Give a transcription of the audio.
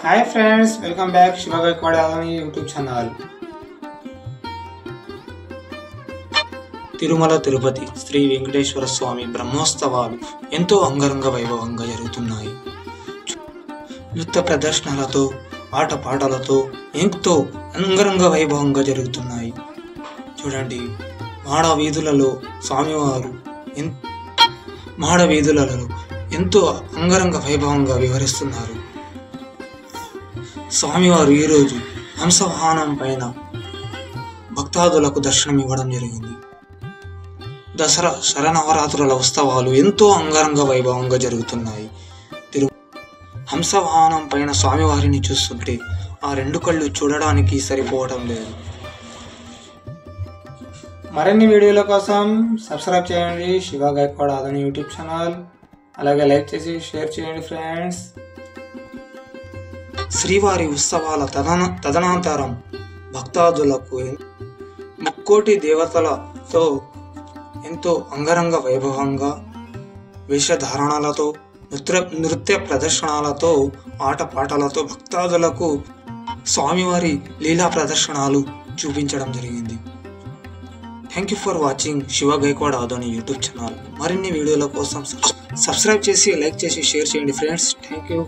Hi friends, welcome back Shiva Gaikwad YouTube channel. Tirumala Tirupati Shri Venkateswara స్వామి బ్రహ్మోత్సవాలు ఎంతో అంగరంగ వైభవంగా జరుగుతున్నాయి. నృత్య ప్రదర్శనలతో ఆటపాటలతో ఎంతో అంగరంగ వైభవంగా జరుగుతున్నాయి. చూడండి, మాడ వీధులలో ఎంతో అంగరంగ వైభవంగా వివరిస్తున్నారు. స్వామివారు ఈరోజు హంసవాహనం పైన భక్తాదులకు దర్శనం ఇవ్వడం జరిగింది. దసరా శరన్నవరాత్రుల ఉత్సవాలు ఎంతో అంగరంగ వైభవంగా జరుగుతున్నాయి. హంసవాహనం పైన స్వామివారిని చూస్తుంటే ఆ రెండు కళ్ళు చూడడానికి సరిపోవడం లేదు. మరిన్ని వీడియోల కోసం సబ్స్క్రైబ్ చేయండి శివ గైక్వాడ్ ఆదాని యూట్యూబ్ ఛానల్. అలాగే లైక్ చేసి షేర్ చేయండి ఫ్రెండ్స్. శ్రీవారి ఉత్సవాల తదనంతరం భక్తాదులకు ముక్కోటి దేవతలతో ఎంతో అంగరంగ వైభవంగా వేషధారణలతో నృత్య ప్రదర్శనలతో ఆటపాటలతో భక్తాదులకు స్వామివారి లీలా ప్రదర్శనలు చూపించడం జరిగింది. Thank you for watching Shiva Gaikwad Adani YouTube channel. మరిన్ని వీడియోల కోసం సబ్స్క్రైబ్ చేసి లైక్ చేసి షేర్ చేయండి ఫ్రెండ్స్. Thank you.